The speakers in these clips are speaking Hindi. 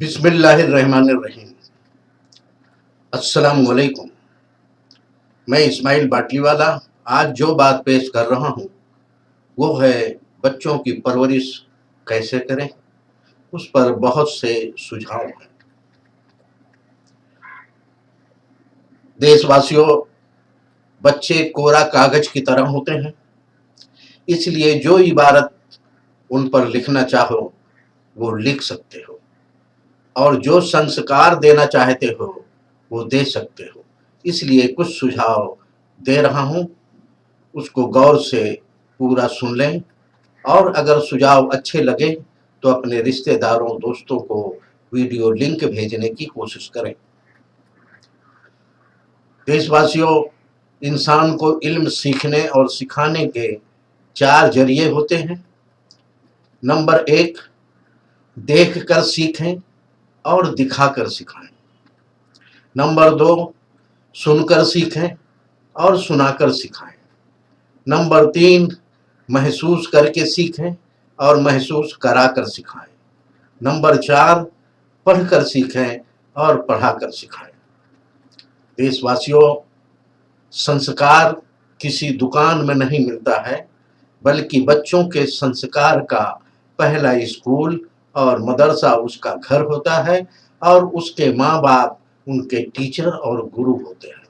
बिस्मिल्लाहिर्रहमानिर्रहीम। अस्सलाम वालेकुम। मैं इस्माइल बाटलीवाला आज जो बात पेश कर रहा हूँ वो है बच्चों की परवरिश कैसे करें। उस पर बहुत से सुझाव हैं। देशवासियों, बच्चे कोरा कागज की तरह होते हैं, इसलिए जो इबारत उन पर लिखना चाहो वो लिख सकते हो और जो संस्कार देना चाहते हो वो दे सकते हो। इसलिए कुछ सुझाव दे रहा हूँ, उसको गौर से पूरा सुन लें और अगर सुझाव अच्छे लगे तो अपने रिश्तेदारों दोस्तों को वीडियो लिंक भेजने की कोशिश करें। देशवासियों, इंसान को इल्म सीखने और सिखाने के 4 जरिए होते हैं। नंबर 1, देख कर सीखें और दिखाकर सिखाएं। नंबर 2, सुनकर सीखें और सुनाकर सिखाएं। नंबर 3, महसूस करके सीखें और महसूस कराकर सिखाएं। नंबर 4, पढ़कर सीखें और पढ़ाकर सिखाएं। देशवासियों, संस्कार किसी दुकान में नहीं मिलता है, बल्कि बच्चों के संस्कार का पहला स्कूल और मदरसा उसका घर होता है और उसके माँ बाप उनके टीचर और गुरु होते हैं।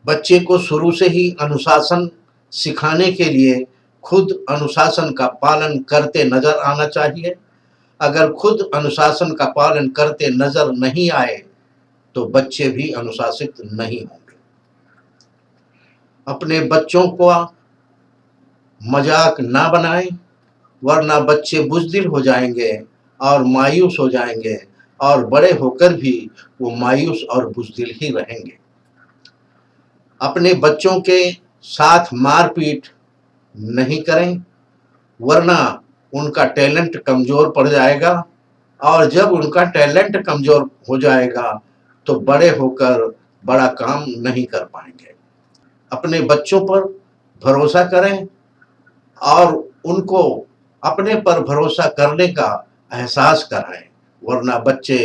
बच्चे को शुरू से ही अनुशासन सिखाने के लिए खुद अनुशासन का पालन करते नजर आना चाहिए। अगर खुद अनुशासन का पालन करते नजर नहीं आए तो बच्चे भी अनुशासित नहीं होंगे। अपने बच्चों को मजाक ना बनाएं, वरना बच्चे बुज़दिल हो जाएंगे और मायूस हो जाएंगे और बड़े होकर भी वो मायूस और बुज़दिल ही रहेंगे। अपने बच्चों के साथ मारपीट नहीं करें, वरना उनका टैलेंट कमज़ोर पड़ जाएगा और जब उनका टैलेंट कमज़ोर हो जाएगा तो बड़े होकर बड़ा काम नहीं कर पाएंगे। अपने बच्चों पर भरोसा करें और उनको अपने पर भरोसा करने का एहसास कराएं, वरना बच्चे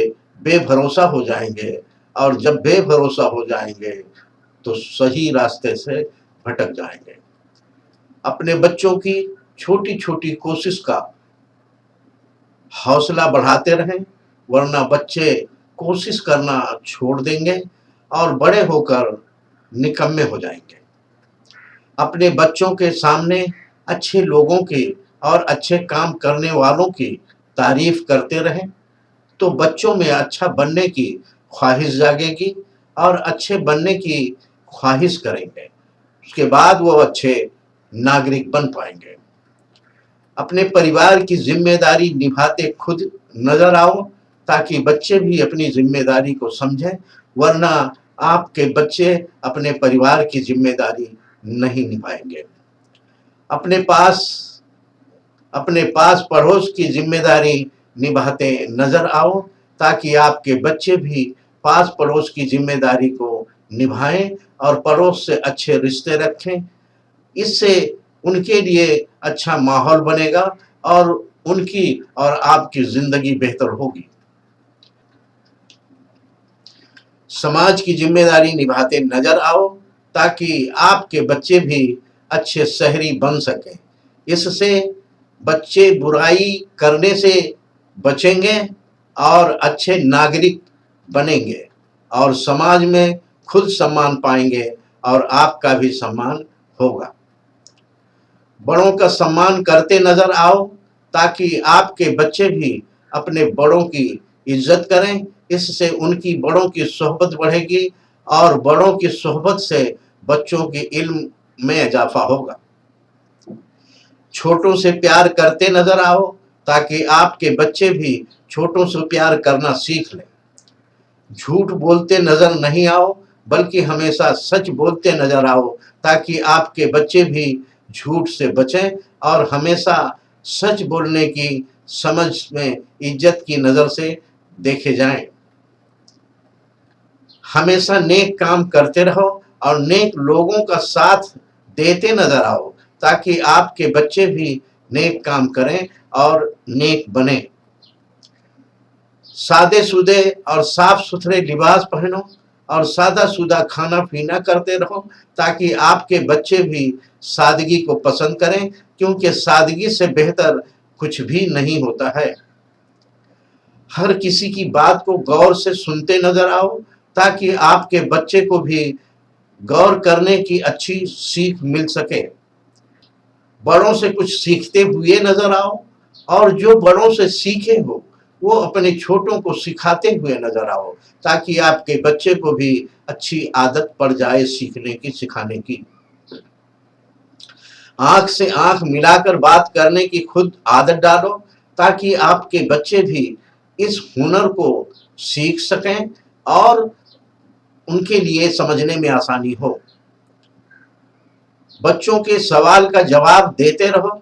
बेभरोसा हो जाएंगे और जब बेभरोसा हो जाएंगे तो सही रास्ते से भटक जाएंगे। अपने बच्चों की छोटी छोटी कोशिश का हौसला बढ़ाते रहें, वरना बच्चे कोशिश करना छोड़ देंगे और बड़े होकर निकम्मे हो जाएंगे। अपने बच्चों के सामने अच्छे लोगों की और अच्छे काम करने वालों की तारीफ करते रहें, तो बच्चों में अच्छा बनने की ख्वाहिश जागेगी और अच्छे बनने की ख्वाहिश करेंगे। उसके बाद वो अच्छे नागरिक बन पाएंगे। अपने परिवार की जिम्मेदारी निभाते खुद नजर आओ, ताकि बच्चे भी अपनी जिम्मेदारी को समझें, वरना आपके बच्चे अपने परिवार की जिम्मेदारी नहीं निभाएंगे। अपने पास पड़ोस की जिम्मेदारी निभाते नजर आओ, ताकि आपके बच्चे भी पास पड़ोस की जिम्मेदारी को निभाएं और पड़ोस से अच्छे रिश्ते रखें। इससे उनके लिए अच्छा माहौल बनेगा और उनकी और आपकी जिंदगी बेहतर होगी। समाज की जिम्मेदारी निभाते नजर आओ, ताकि आपके बच्चे भी अच्छे शहरी बन सकें। इससे बच्चे बुराई करने से बचेंगे और अच्छे नागरिक बनेंगे और समाज में खुद सम्मान पाएंगे और आपका भी सम्मान होगा। बड़ों का सम्मान करते नजर आओ, ताकि आपके बच्चे भी अपने बड़ों की इज्जत करें। इससे उनकी बड़ों की सोहबत बढ़ेगी और बड़ों की सोहबत से बच्चों के इल्म में इजाफा होगा। छोटों से प्यार करते नजर आओ, ताकि आपके बच्चे भी छोटों से प्यार करना सीख लें। झूठ बोलते नजर नहीं आओ, बल्कि हमेशा सच बोलते नजर आओ, ताकि आपके बच्चे भी झूठ से बचें और हमेशा सच बोलने की समझ में इज्जत की नजर से देखे जाएं। हमेशा नेक काम करते रहो और नेक लोगों का साथ देते नजर आओ, ताकि आपके बच्चे भी नेक काम करें और नेक बने। सादे सूदे और साफ सुथरे लिबास पहनो और सादा सूदा खाना पीना करते रहो, ताकि आपके बच्चे भी सादगी को पसंद करें, क्योंकि सादगी से बेहतर कुछ भी नहीं होता है। हर किसी की बात को गौर से सुनते नजर आओ, ताकि आपके बच्चे को भी गौर करने की अच्छी सीख मिल सके। बड़ों से कुछ सीखते हुए नजर आओ, और जो बड़ों से सीखे हो वो अपने छोटों को सिखाते हुए नजर आओ, ताकि आपके बच्चे को भी अच्छी आदत पड़ जाए सीखने की, सिखाने की। आंख से आंख मिलाकर बात करने की खुद आदत डालो, ताकि आपके बच्चे भी इस हुनर को सीख सकें और उनके लिए समझने में आसानी हो। बच्चों के सवाल का जवाब देते रहो,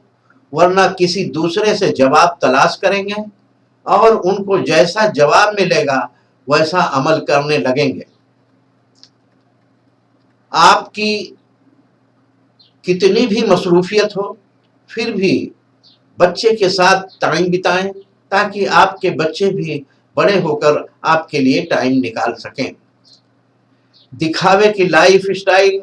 वरना किसी दूसरे से जवाब तलाश करेंगे और उनको जैसा जवाब मिलेगा वैसा अमल करने लगेंगे। आपकी कितनी भी मसरूफियत हो, फिर भी बच्चे के साथ टाइम बिताएं, ताकि आपके बच्चे भी बड़े होकर आपके लिए टाइम निकाल सकें। दिखावे की लाइफ स्टाइल,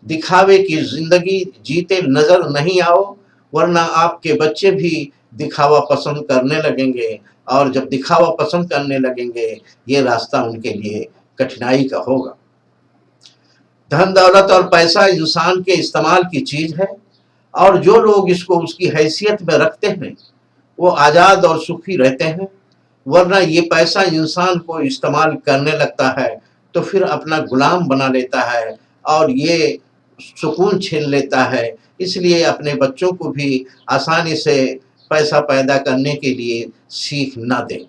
दिखावे की जिंदगी जीते नजर नहीं आओ, वरना आपके बच्चे भी दिखावा पसंद करने लगेंगे, और जब दिखावा पसंद करने लगेंगे ये रास्ता उनके लिए कठिनाई का होगा। धन दौलत और पैसा इंसान के इस्तेमाल की चीज है, और जो लोग इसको उसकी हैसियत में रखते हैं वो आजाद और सुखी रहते हैं, वरना ये पैसा इंसान को इस्तेमाल करने लगता है तो फिर अपना गुलाम बना लेता है और ये सुकून छीन लेता है। इसलिए अपने बच्चों को भी आसानी से पैसा पैदा करने के लिए सीख ना दें।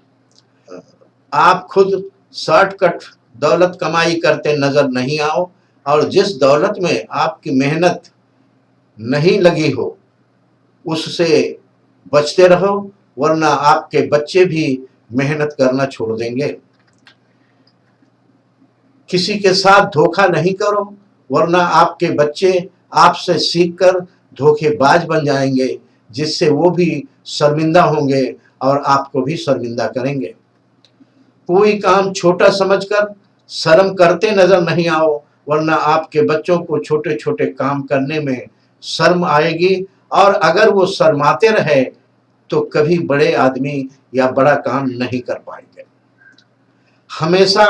आप खुद शॉर्टकट दौलत कमाई करते नजर नहीं आओ, और जिस दौलत में आपकी मेहनत नहीं लगी हो उससे बचते रहो, वरना आपके बच्चे भी मेहनत करना छोड़ देंगे। किसी के साथ धोखा नहीं करो, वरना आपके बच्चे आपसे सीखकर धोखेबाज बन जाएंगे, जिससे वो भी शर्मिंदा होंगे और आपको भी शर्मिंदा करेंगे। कोई काम छोटा समझकर शर्म करते नजर नहीं आओ, वरना आपके बच्चों को छोटे छोटे काम करने में शर्म आएगी, और अगर वो शर्माते रहे तो कभी बड़े आदमी या बड़ा काम नहीं कर पाएंगे। हमेशा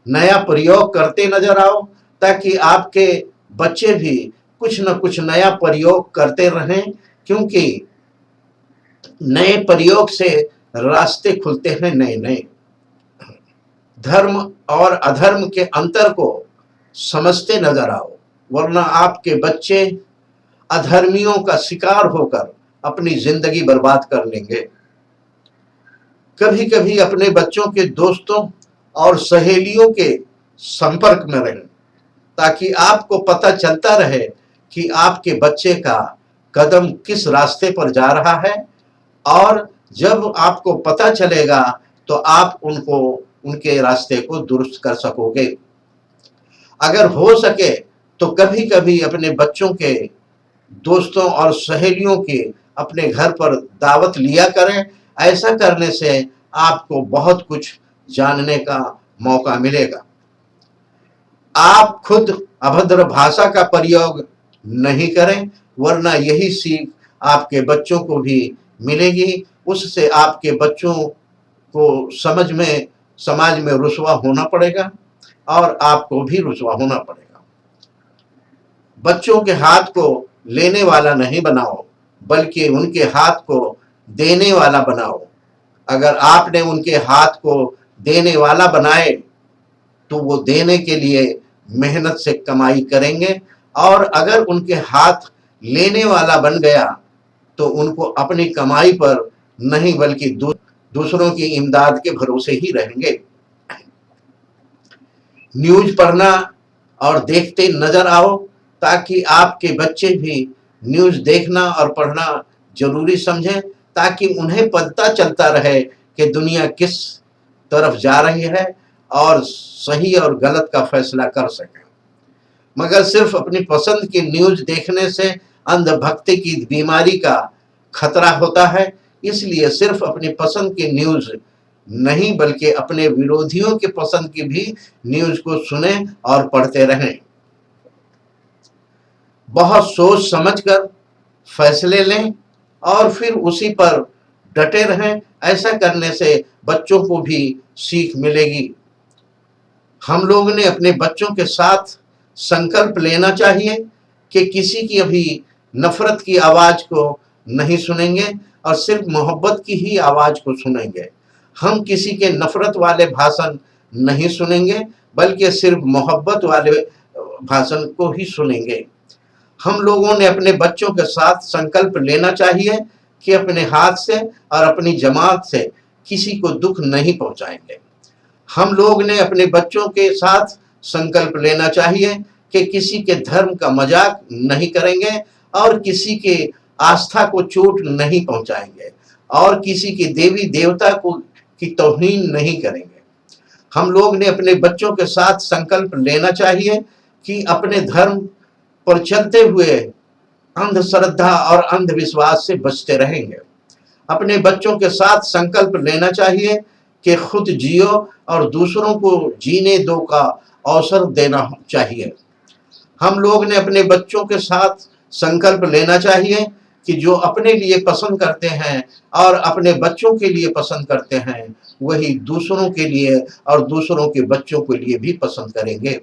नया प्रयोग करते नजर आओ, ताकि आपके बच्चे भी कुछ न कुछ नया प्रयोग करते रहें, क्योंकि नए प्रयोग से रास्ते खुलते हैं नए नए। धर्म और अधर्म के अंतर को समझते नजर आओ, वरना आपके बच्चे अधर्मियों का शिकार होकर अपनी जिंदगी बर्बाद कर लेंगे। कभी कभी अपने बच्चों के दोस्तों और सहेलियों के संपर्क में रहें, ताकि आपको पता चलता रहे कि आपके बच्चे का कदम किस रास्ते पर जा रहा है, और जब आपको पता चलेगा तो आप उनको उनके रास्ते को दुरुस्त कर सकोगे। अगर हो सके तो कभी कभी अपने बच्चों के दोस्तों और सहेलियों के अपने घर पर दावत लिया करें। ऐसा करने से आपको बहुत कुछ जानने का मौका मिलेगा। आप खुद अभद्र भाषा का प्रयोग नहीं करें, वरना यही सीख आपके बच्चों को भी मिलेगी। उससे आपके बच्चों को समाज में रुसवा होना पड़ेगा और आपको भी रुसवा होना पड़ेगा। बच्चों के हाथ को लेने वाला नहीं बनाओ, बल्कि उनके हाथ को देने वाला बनाओ। अगर आपने उनके हाथ को देने वाला बनाए तो वो देने के लिए मेहनत से कमाई करेंगे, और अगर उनके हाथ लेने वाला बन गया तो उनको अपनी कमाई पर नहीं बल्कि दूसरों की इमदाद के भरोसे ही रहेंगे। न्यूज पढ़ना और देखते नजर आओ, ताकि आपके बच्चे भी न्यूज देखना और पढ़ना जरूरी समझें, ताकि उन्हें पता चलता रहे कि दुनिया किस तरफ जा रही है और सही और गलत का फैसला कर सकें। मगर सिर्फ अपनी पसंद की न्यूज देखने से अंधभक्ति की बीमारी का खतरा होता है। इसलिए सिर्फ अपनी पसंद की न्यूज नहीं बल्कि अपने विरोधियों के पसंद की भी न्यूज को सुने और पढ़ते रहें। बहुत सोच समझकर फैसले लें और फिर उसी पर डटे रहें। ऐसा करने से बच्चों को भी सीख मिलेगी। हम लोग ने अपने बच्चों के साथ संकल्प लेना चाहिए कि किसी की अभी नफरत की आवाज को नहीं सुनेंगे और सिर्फ मोहब्बत की ही आवाज को सुनेंगे। हम किसी के नफरत वाले भाषण नहीं सुनेंगे बल्कि सिर्फ मोहब्बत वाले भाषण को ही सुनेंगे। हम लोगों ने अपने बच्चों के साथ संकल्प लेना चाहिए कि अपने हाथ से और अपनी जमात से किसी को दुख नहीं पहुंचाएंगे। हम लोग ने अपने बच्चों के साथ संकल्प लेना चाहिए कि किसी के धर्म का मजाक नहीं करेंगे और किसी के आस्था को चोट नहीं पहुंचाएंगे और किसी के देवी देवता को की तौहीन नहीं करेंगे। हम लोग ने अपने बच्चों के साथ संकल्प लेना चाहिए कि अपने धर्म पर चलते हुए अंधश्रद्धा और अंधविश्वास से बचते रहेंगे। अपने बच्चों के साथ संकल्प लेना चाहिए कि खुद जियो और दूसरों को जीने दो का अवसर देना चाहिए। हम लोग ने अपने बच्चों के साथ संकल्प लेना चाहिए कि जो अपने लिए पसंद करते हैं और अपने बच्चों के लिए पसंद करते हैं वही दूसरों के लिए और दूसरों के बच्चों के लिए भी पसंद करेंगे।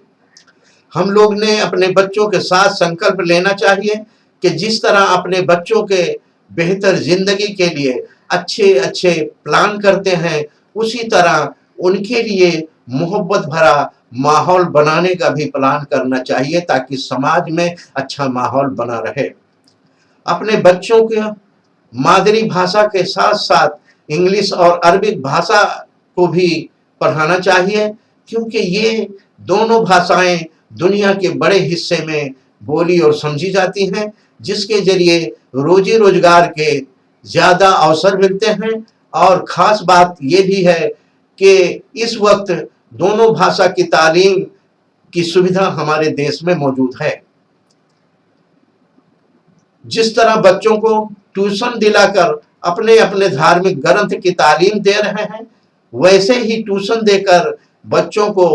हम लोग ने अपने बच्चों के साथ संकल्प लेना चाहिए कि जिस तरह अपने बच्चों के बेहतर जिंदगी के लिए अच्छे अच्छे प्लान करते हैं उसी तरह उनके लिए मोहब्बत भरा माहौल बनाने का भी प्लान करना चाहिए ताकि समाज में अच्छा माहौल बना रहे। अपने बच्चों के मादरी भाषा के साथ साथ इंग्लिश और अरबिक भाषा को भी पढ़ाना चाहिए क्योंकि ये दोनों भाषाएं दुनिया के बड़े हिस्से में बोली और समझी जाती हैं, जिसके जरिए रोजी रोजगार के ज्यादा अवसर मिलते हैं। और खास बात ये भी है कि इस वक्त दोनों भाषा की तालीम की सुविधा हमारे देश में मौजूद है। जिस तरह बच्चों को ट्यूशन दिलाकर अपने अपने धार्मिक ग्रंथ की तालीम दे रहे हैं वैसे ही ट्यूशन देकर बच्चों को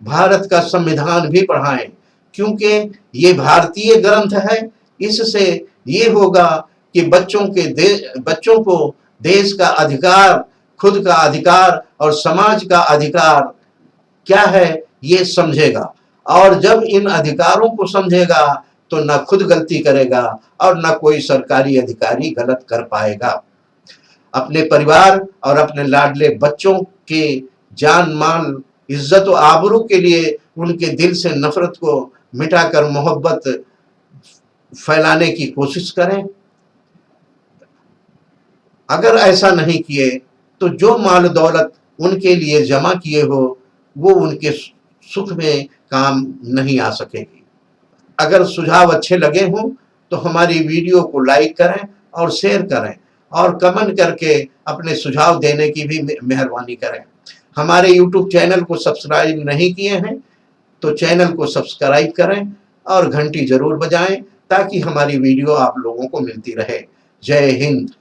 भारत का संविधान भी पढ़ाएं क्योंकि ये भारतीय ग्रंथ है। इससे ये होगा कि बच्चों को देश का अधिकार, खुद का अधिकार और समाज का अधिकार क्या है ये समझेगा और जब इन अधिकारों को समझेगा तो न खुद गलती करेगा और न कोई सरकारी अधिकारी गलत कर पाएगा। अपने परिवार और अपने लाडले बच्चों के जान माल इज्जत और आबरू के लिए उनके दिल से नफरत को मिटाकर मोहब्बत फैलाने की कोशिश करें। अगर ऐसा नहीं किए तो जो माल दौलत उनके लिए जमा किए हो वो उनके सुख में काम नहीं आ सकेगी। अगर सुझाव अच्छे लगे हों तो हमारी वीडियो को लाइक करें और शेयर करें और कमेंट करके अपने सुझाव देने की भी मेहरबानी करें। हमारे YouTube चैनल को सब्सक्राइब नहीं किए हैं तो चैनल को सब्सक्राइब करें और घंटी जरूर बजाएं ताकि हमारी वीडियो आप लोगों को मिलती रहे। जय हिंद।